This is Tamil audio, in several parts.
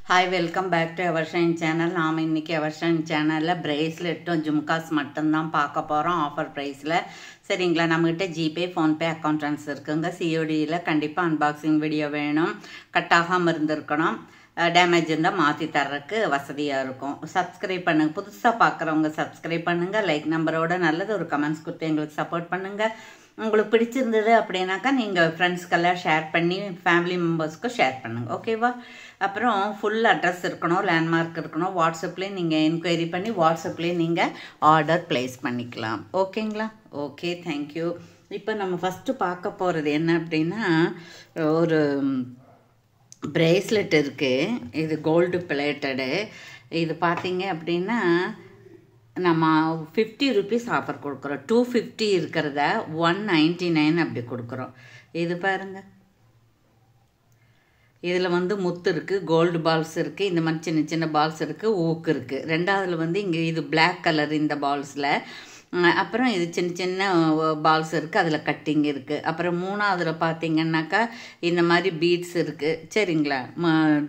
Hi, welcome back to our Shine channel. நாம் இன்னைக்கு our Shine channelல braceletம் ஜும்காஸ் மட்டும் தான் பார்க்க போறோம் ஆஃபர் பிரைஸ்ல. சரிங்களா, நம்மகிட்ட ஜிபே ஃபோன்பே அக்கவுண்ட் ட்ரான்ஸ்ஃபர் இருக்குங்க. சிஓடியில் கண்டிப்பாக அன்பாக்சிங் வீடியோ வேணும், கட்டாகாமல் இருந்திருக்கணும், டேமேஜ் இருந்தால் மாற்றி தர்றதுக்கு வசதியாக இருக்கும். சப்ஸ்கிரைப் பண்ணுங்கள், புதுசாக பார்க்குறவங்க சப்ஸ்கிரைப் பண்ணுங்கள், லைக் நம்பரோட நல்லது ஒரு கமெண்ட்ஸ் கொடுத்து எங்களுக்கு சப்போர்ட் பண்ணுங்கள். உங்களுக்கு பிடிச்சிருந்தது அப்படின்னாக்கா நீங்கள் ஃப்ரெண்ட்ஸ்க்கெல்லாம் ஷேர் பண்ணி ஃபேமிலி மெம்பர்ஸ்க்கும் ஷேர் பண்ணுங்கள், ஓகேவா? அப்புறம் ஃபுல் அட்ரஸ் இருக்கணும், லேண்ட்மார்க் இருக்கணும். வாட்ஸ்அப்லேயும் நீங்கள் என்கொயரி பண்ணி வாட்ஸ்அப்லேயும் நீங்கள் ஆர்டர் ப்ளேஸ் பண்ணிக்கலாம், ஓகேங்களா? Okay, thank you. இப்போ நம்ம ஃபஸ்ட்டு பார்க்க போகிறது என்ன அப்படின்னா, ஒரு பிரேஸ்லெட் இருக்குது. இது கோல்டு பிளேட்டடு. இது பார்த்தீங்க அப்படின்னா நம்ம 50 ருபீஸ் ஆஃபர் கொடுக்குறோம். 250 இருக்கிறத 199 அப்படி கொடுக்குறோம். இது பாருங்கள், இதில் முத்து இருக்குது, கோல்டு பால்ஸ் இருக்குது, இந்த மாதிரி சின்ன சின்ன பால்ஸ் இருக்குது, ஊக்கு இருக்குது. ரெண்டாவதுல இங்கே இது பிளாக் கலர் இந்த பால்ஸில். அப்புறம் இது சின்ன சின்ன பால்ஸ் இருக்குது, அதில் கட்டிங் இருக்குது. அப்புறம் மூணாவதுல பார்த்தீங்கன்னாக்கா இந்த மாதிரி பீட்ஸ் இருக்குது. சரிங்களா,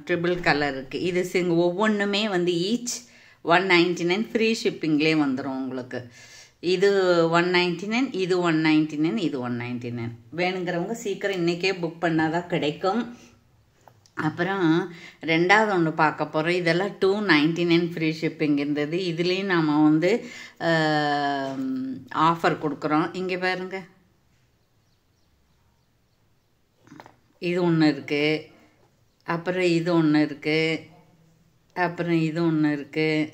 ட்ரிபிள் கலர் இருக்குது. இது ஒவ்வொன்றுமே ஈச் 199, ஃப்ரீ ஷிப்பிங்லேயே வந்துடும் உங்களுக்கு. இது 199, இது 199, இது 199. வேணுங்கிறவங்க சீக்கிரம் இன்றைக்கே புக் பண்ணால் தான் கிடைக்கும். அப்புறம் ரெண்டாவது ஒன்று பார்க்க போகிறோம். இதெல்லாம் 299 ஃப்ரீ ஷிப்பிங் இருந்தது. இதுலேயும் நாம் ஆஃபர் கொடுக்குறோம். இங்கே பாருங்க, இது ஒன்று இருக்குது, அப்புறம் இது ஒன்று இருக்குது, அப்புறம் இது ஒன்று இருக்குது,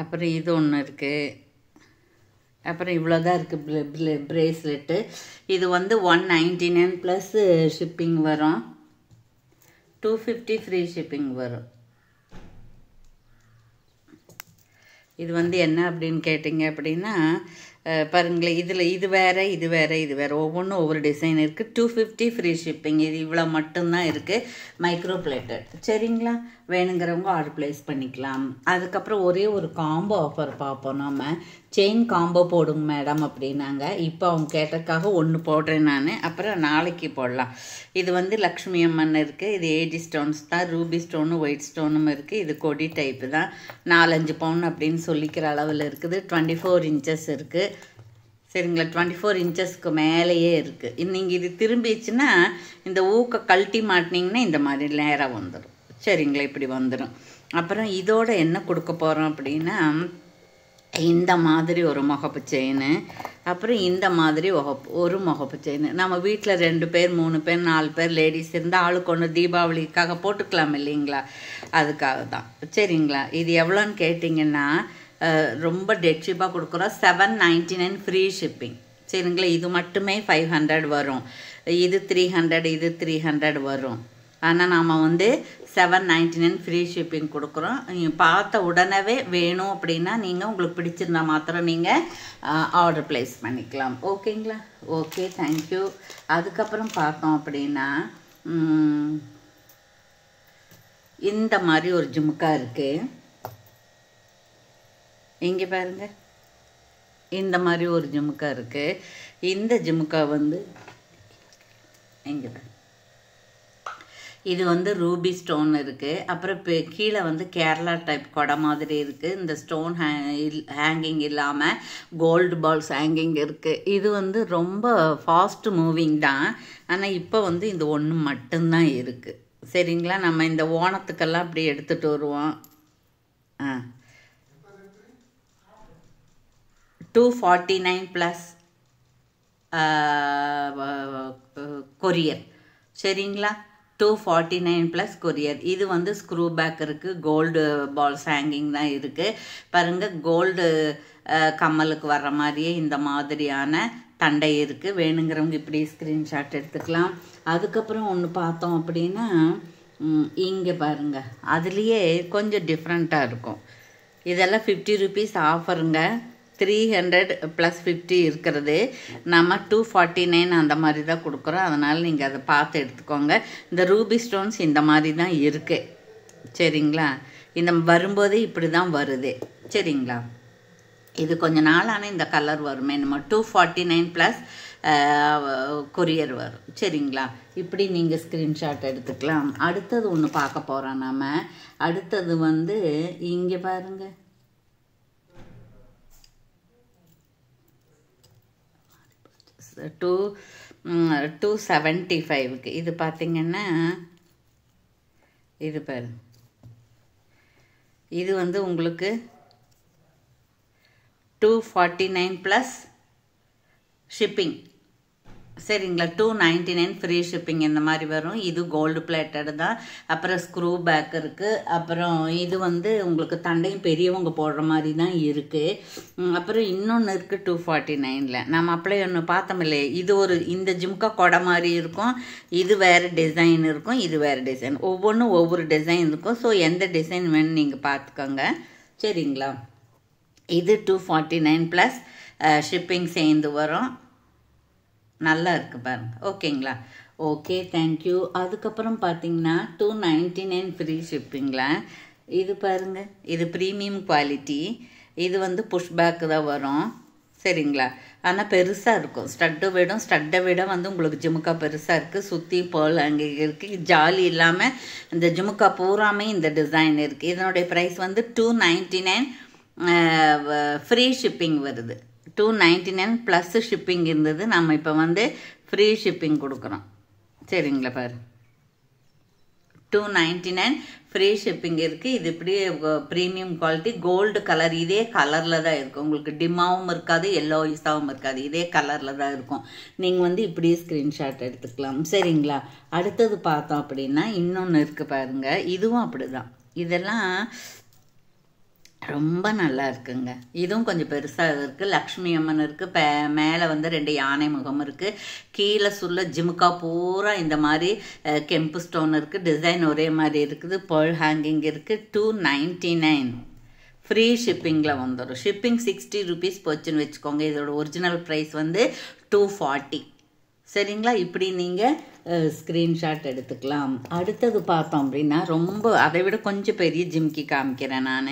அப்புறம் இது ஒன்று இருக்குது, அப்புறம் இவ்வளோதான் இருக்குது பிரேஸ்லெட்டு. இது 199 ப்ளஸ் ஷிப்பிங் வரும், 250 ஃப்ரீ ஷிப்பிங் வரும். இது என்ன அப்படின்னு கேட்டிங்க அப்படின்னா பாருங்களேன், இதில் இது வேறு, இது வேறு, இது வேறு, ஒவ்வொன்றும் ஒவ்வொரு டிசைன் இருக்குது. 250 ஃப்ரீ ஷிப்பிங். இது இவ்வளோ மட்டும்தான் இருக்குது, மைக்ரோ பிளேட்டட். சரிங்களா, வேணுங்கிறவங்க ஆர்டர் ப்ளேஸ் பண்ணிக்கலாம். அதுக்கப்புறம் ஒரே ஒரு காம்போ ஆஃபர் பார்ப்போம். நம்ம செயின் காம்போ போடுங்க மேடம் அப்படின்னாங்க. இப்போ அவங்க கேட்டதுக்காக ஒன்று போடுறேன் நான், அப்புறம் நாளைக்கு போடலாம். இது லக்ஷ்மி அம்மன் இருக்குது. இது ஏடி ஸ்டோன்ஸ் தான், ரூபி ஸ்டோனு ஒயிட் ஸ்டோனும் இருக்குது. இது கொடி டைப்பு தான். 4-5 பவுன் அப்படின்னு சொல்லிக்கிற அளவில் இருக்குது. 24 இன்ச்சஸ் இருக்குது. சரிங்களா, 24 இன்ச்சஸ்க்கு மேலேயே இருக்குது. நீங்கள் இது திரும்பிச்சுன்னா இந்த ஊக்க கழட்டி மாட்டினீங்கன்னா இந்த மாதிரி நேராக வந்துடும். சரிங்களா, இப்படி வந்துடும். அப்புறம் இதோட என்ன கொடுக்க போகிறோம் அப்படின்னா, இந்த மாதிரி ஒரு முகப்பு செயின், அப்புறம் இந்த மாதிரி ஒரு முகப்பு செயின். நம்ம வீட்டில் 2 பேர் 3 பேர் 4 பேர் லேடிஸ் இருந்தால் ஆளுக்கு ஒன்று தீபாவளிக்காக போட்டுக்கலாம் இல்லைங்களா, அதுக்காக தான். சரிங்களா, இது எவ்வளோன்னு கேட்டிங்கன்னா ரொம்ப டெட் ஷிப்பாக கொடுக்குறோம். 799 ஃப்ரீ ஷிப்பிங். சரிங்களா, இது மட்டுமே 500 வரும். இது 300, இது 300 வரும். ஆனால் நாம் 799 ஃப்ரீ ஷிப்பிங் கொடுக்குறோம். நீங்கள் பார்த்த உடனே வேணும் அப்படின்னா நீங்கள் உங்களுக்கு பிடிச்சிருந்தா மாத்திரம் நீங்கள் ஆர்டர் ப்ளேஸ் பண்ணிக்கலாம், ஓகேங்களா? Okay, thank you. அதுக்கப்புறம் பார்த்தோம் அப்படின்னா இந்த மாதிரி ஒரு ஜும்கா இருக்குது. இங்கே பாருங்க, இந்த மாதிரி ஒரு ஜும்கா இருக்குது. இந்த ஜும்கா இங்கே இது ரூபி ஸ்டோன் இருக்குது. அப்புறம் கீழே கேரளா டைப் கொடை மாதிரி இருக்குது. இந்த ஸ்டோன் ஹேங்கிங் இல்லாமல் கோல்டு பால்ஸ் ஹேங்கிங் இருக்குது. இது ரொம்ப ஃபாஸ்ட் மூவிங் தான். ஆனால் இப்போ இந்த ஒன்று மட்டும்தான் இருக்குது. சரிங்களா, நம்ம இந்த ஓணத்துக்கெல்லாம் அப்படி எடுத்துகிட்டு வருவோம். 249 ப்ளஸ் கொரியர். சரிங்களா, 249 ப்ளஸ் கொரியர். இது ஸ்க்ரூ பேக் இருக்குது, கோல்டு பால்ஸ் ஹேங்கிங் தான் இருக்குது. பாருங்கள், கோல்டு கம்மலுக்கு வர்ற மாதிரியே இந்த மாதிரியான தண்டை இருக்குது. வேணுங்கிறவங்க இப்படி ஸ்க்ரீன்ஷாட் எடுத்துக்கலாம். அதுக்கப்புறம் ஒன்று பார்த்தோம் அப்படின்னா இங்கே பாருங்கள், அதுலேயே கொஞ்சம் டிஃப்ரெண்ட்டாக இருக்கும். இதெல்லாம் 50 ருபீஸ் ஆஃபருங்க. 300 ப்ளஸ் 50 இருக்கிறது. நம்ம 249 அந்த மாதிரி தான் கொடுக்குறோம். அதனால் நீங்கள் அதை பார்த்து எடுத்துக்கோங்க. இந்த ரூபி ஸ்டோன்ஸ் இந்த மாதிரி தான் இருக்குது. சரிங்களா, இந்த வரும்போதே இப்படி தான் வருது. சரிங்களா, இது கொஞ்சம் நாளான இந்த கலர் வருமே. நம்ம 249 ப்ளஸ் கொரியர் வரும். சரிங்களா? இப்படி நீங்கள் ஸ்க்ரீன்ஷாட் எடுத்துக்கலாம். அடுத்தது ஒன்று பார்க்க போகிறோம் நாம். அடுத்தது வந்து இங்கே பாருங்கள், டூ 75க்கு இது பார்த்திங்கன்னா இது பாரு, இது வந்து உங்களுக்கு 249 ப்ளஸ் ஷிப்பிங். சரிங்களா? 299 ஃப்ரீ ஷிப்பிங் இந்த மாதிரி வரும். இது கோல்டு பிளேட்டட் தான். அப்புறம் ஸ்க்ரூ பேக் இருக்குது. அப்புறம் இது வந்து உங்களுக்கு தண்டையும் பெரியவங்க போடுற மாதிரி தான் இருக்குது. அப்புறம் இன்னொன்று இருக்குது 249ல். நம்ம அப்படியே ஒன்று பார்த்தோம் இல்லையே, இது ஒரு இந்த ஜிம்கா கொடை மாதிரி இருக்கும். இது வேறு டிசைன் இருக்கும், இது வேறு டிசைன். ஒவ்வொன்றும் ஒவ்வொரு டிசைன் இருக்கும். ஸோ எந்த டிசைன் வேணும் நீங்கள் பார்த்துக்கோங்க. சரிங்களா? இது 249 ப்ளஸ் ஷிப்பிங் சேர்ந்து வரும். நல்லா இருக்குது பாருங்கள். ஓகேங்களா? Okay, thank you. அதுக்கப்புறம் பார்த்தீங்கன்னா 299 ஃப்ரீ ஷிப்பிங்கில் இது பாருங்கள், இது ப்ரீமியம் குவாலிட்டி. இது வந்து புஷ் பேக்கு தான் வரும். சரிங்களா? ஆனால் பெருசாக இருக்கும். ஸ்டட்டை விட வந்து உங்களுக்கு ஜிமுக்கா பெருசாக இருக்குது. சுற்றி பேர்ல் அங்கே இருக்குது. ஜாலி இல்லாமல் இந்த ஜிமுக்கா பூராமே இந்த டிசைன் இருக்குது. இதனுடைய ப்ரைஸ் வந்து 299 ஃப்ரீ ஷிப்பிங் வருது. 299 ப்ளஸ் ஷிப்பிங் இருந்தது. நம்ம இப்போ வந்து ஃப்ரீ ஷிப்பிங் கொடுக்குறோம். சரிங்களா? பாரு, 299 ஃப்ரீ ஷிப்பிங் இருக்குது. இது இப்படி ப்ரீமியம் குவாலிட்டி கோல்டு கலர். இதே கலரில் தான் இருக்கும். உங்களுக்கு டிம்மாவும் இருக்காது, எல்லோயிஸாகவும் இருக்காது. இதே கலரில் தான் இருக்கும். நீங்கள் வந்து இப்படியே ஸ்க்ரீன்ஷாட் எடுத்துக்கலாம். சரிங்களா? அடுத்தது பார்த்தோம் அப்படின்னா இன்னொன்று இருக்குது பாருங்கள். இதுவும் அப்படி தான். இதெல்லாம் ரொம்ப நல்லா இருக்குங்க. இதுவும் கொஞ்சம் பெருசாக இருக்குது. லக்ஷ்மி அம்மன் இருக்குது. மேலே வந்து 2 யானை முகம் இருக்குது. கீழே சுள்ள ஜிமுக்கா பூரா இந்த மாதிரி கெம்பு ஸ்டோன் இருக்குது. டிசைன் ஒரே மாதிரி இருக்குது. பேர்ல் ஹேங்கிங் இருக்குது. 299 ஃப்ரீ ஷிப்பிங்கில் வந்துடும். ஷிப்பிங் 60 ருபீஸ் போச்சுன்னு வச்சுக்கோங்க. இதோட ஒரிஜினல் ப்ரைஸ் வந்து 240. சரிங்களா? இப்படி நீங்கள் ஸ்க்ரீன்ஷாட் எடுத்துக்கலாம். அடுத்தது பார்த்தோம் அப்படின்னா ரொம்ப அதை விட கொஞ்சம் பெரிய ஜிம்கி காமிக்கிறேன் நான்.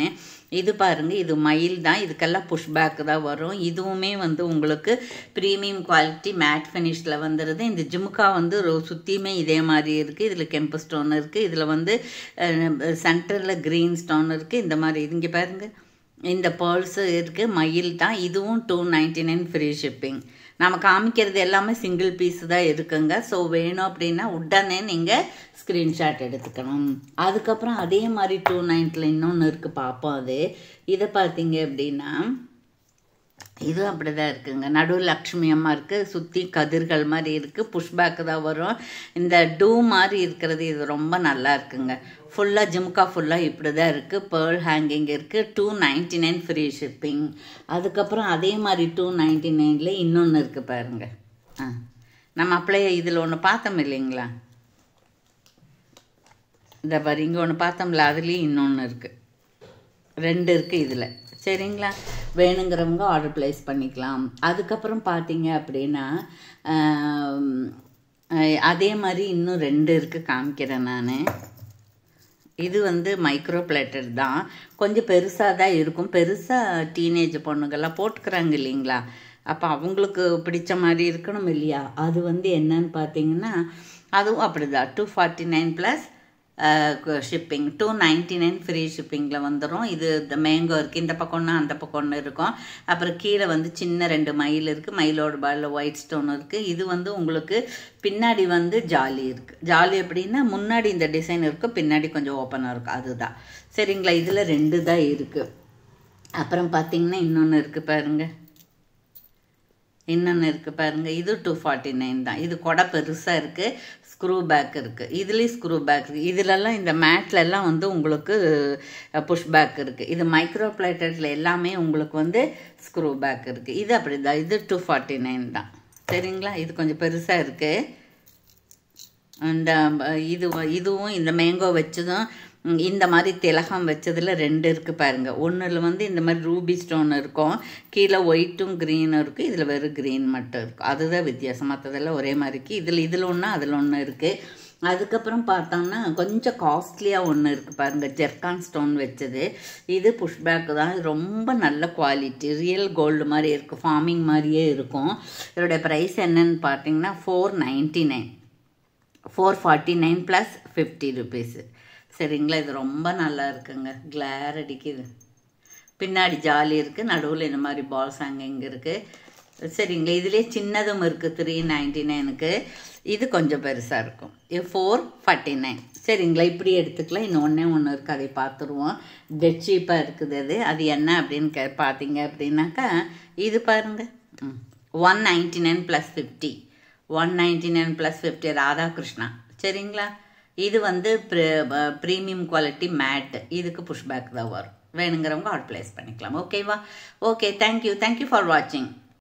இது பாருங்கள், இது மயில் தான். இதுக்கெல்லாம் புஷ் பேக்கு தான் வரும். இதுவுமே வந்து உங்களுக்கு ப்ரீமியம் குவாலிட்டி மேட் ஃபினிஷில் வந்துடுது. இந்த ஜிமுக்கா வந்து சுற்றியுமே இதே மாதிரி இருக்குது. இதில் கெம்பு ஸ்டோன் இருக்குது. இதில் வந்து சென்டரில் க்ரீன் ஸ்டோன் இருக்குது. இந்த மாதிரி இங்கே பாருங்கள், இந்த பேர்ல்ஸு இருக்குது. மயில் தான். இதுவும் 299 ஃப்ரீ ஷிப்பிங். நம்ம காமிக்கிறது எல்லாமே சிங்கிள் பீஸ் தான் இருக்குங்க. ஸோ வேணும் அப்படின்னா உடனே நீங்கள் ஸ்க்ரீன்ஷாட் எடுத்துக்கணும். அதுக்கப்புறம் அதே மாதிரி 290 இன்னொன்று இருக்குது, பார்ப்போம். அது இதை பார்த்தீங்க அப்படின்னா இது அப்படி தான் இருக்குங்க. நடுவில் லக்ஷ்மி அம்மா இருக்குது. சுற்றி கதிர்கள் மாதிரி இருக்குது. புஷ்பேக்கு தான் வரும். இந்த டூ மாதிரி இருக்கிறது இது ரொம்ப நல்லா இருக்குங்க. ஃபுல்லாக ஜிமுக்கா ஃபுல்லாக இப்படி தான் இருக்குது. பேர்ல் ஹேங்கிங் இருக்குது. 299 ஃப்ரீ ஷிப்பிங். அதுக்கப்புறம் அதே மாதிரி 299ல் இன்னொன்று இருக்குது பாருங்கள். நம்ம அப்படியே இதில் ஒன்று பார்த்தோம் இல்லைங்களா? இந்த பாரு, இங்கே ஒன்று பார்த்தோம்ல, அதுலேயும் இன்னொன்று இருக்குது. 2 இருக்குது இதில். சரிங்களா? வேணுங்கிறவங்க ஆர்டர் ப்ளேஸ் பண்ணிக்கலாம். அதுக்கப்புறம் பார்த்தீங்க அப்படின்னா அதே மாதிரி இன்னும் 2 இருக்குது, காமிக்கிறேன் நான். இது வந்து மைக்ரோ பிளேட்டட் தான். கொஞ்சம் பெருசாக தான் இருக்கும். பெருசாக டீனேஜ் பொண்ணுங்கள்லாம் போட்டுக்கிறாங்க இல்லைங்களா? அப்போ அவங்களுக்கு பிடிச்ச மாதிரி இருக்கணும் இல்லையா? அது வந்து என்னன்னு பார்த்தீங்கன்னா அதுவும் அப்படி தான். 249 ப்ளஸ் ஷிப்பிங். 299 ஃப்ரீ ஷிப்பிங்கில் வந்துடும். இது இந்த மேங்கோ இருக்குது. இந்த பக்கம்னா அந்த பக்கம் இருக்கும். அப்புறம் கீழே வந்து சின்ன 2 மயில் இருக்குது. மயிலோட பாலில் ஒயிட் ஸ்டோன் இருக்குது. இது வந்து உங்களுக்கு பின்னாடி வந்து ஜாலி இருக்குது. ஜாலி அப்படின்னா முன்னாடி இந்த டிசைன் இருக்குது, பின்னாடி கொஞ்சம் ஓப்பனாக இருக்குது. அதுதான். சரிங்களா? இதில் 2 தான் இருக்குது. அப்புறம் பார்த்தீங்கன்னா இன்னொன்று இருக்குது பாருங்கள். இன்னொன்று இருக்குது பாருங்கள். இது 249 தான். இது கொடை பெருசாக இருக்குது. ஸ்க்ரூ பேக் இருக்குது. இதுலேயும் ஸ்க்ரூ பேக் இருக்குது. இதிலெல்லாம் இந்த மேட்லெல்லாம் வந்து உங்களுக்கு புஷ் பேக் இருக்குது. இது மைக்ரோ பிளேட்டடில் எல்லாமே உங்களுக்கு வந்து ஸ்க்ரூ பேக் இருக்குது. இது அப்படி தான். இது 249 தான். சரிங்களா? இது கொஞ்சம் பெருசாக இருக்குது. இந்த இதுவும் இந்த மேங்கோ வச்சதும் இந்த மாதிரி திலகம் வச்சதில் 2 இருக்குது பாருங்கள். ஒன்றில் வந்து இந்த மாதிரி ரூபி ஸ்டோன் இருக்கும். கீழே ஒயிட்டும் க்ரீனும் இருக்குது. இதில் வெறும் க்ரீன் மட்டும் இருக்கும். அதுதான் வித்தியாசம். மற்றதெல்லாம் ஒரே மாதிரி இருக்குது. இதில் ஒன்று அதில் ஒன்று இருக்குது. அதுக்கப்புறம் பார்த்தோம்னா கொஞ்சம் காஸ்ட்லியாக ஒன்று இருக்குது பாருங்கள், ஜெர்கான் ஸ்டோன் வச்சது. இது புஷ்பேக்கு தான். ரொம்ப நல்ல குவாலிட்டி, ரியல் கோல்டு மாதிரி இருக்குது, ஃபார்மிங் மாதிரியே இருக்கும். இதோடைய ப்ரைஸ் என்னன்னு பார்த்தீங்கன்னா 499, 449 ப்ளஸ் 50 ருபீஸு. சரிங்களா, இது ரொம்ப நல்லா இருக்குங்க, கிளார் அடிக்குது. பின்னாடி ஜாலி இருக்குது, நடுவில் இந்த மாதிரி பால்ஸ் அங்கே இங்கே இருக்குது. சரிங்களா, இதுலேயே சின்னதும் இருக்குது 399க்கு. இது கொஞ்சம் பெருசாக இருக்கும், இது 449. சரிங்களா, இப்படி எடுத்துக்கலாம். இன்னும் ஒன்று இருக்குது, அதை பார்த்துருவோம். டெட் சீப்பாக இருக்குது அது என்ன அப்படின்னு பார்த்தீங்க அப்படின்னாக்கா இது பாருங்கள், 199 ப்ளஸ் 50, 199 ப்ளஸ் 50 ராதாகிருஷ்ணா. சரிங்களா, இது வந்து ப்ரீமியம் குவாலிட்டி மேட். இதுக்கு புஷ்பேக் தான் வரும். வேணுங்கிறவங்க ஆர்டர் ப்ளேஸ் பண்ணிக்கலாம். ஓகேவா? ஓகே, தேங்க்யூ ஃபார் வாட்சிங்.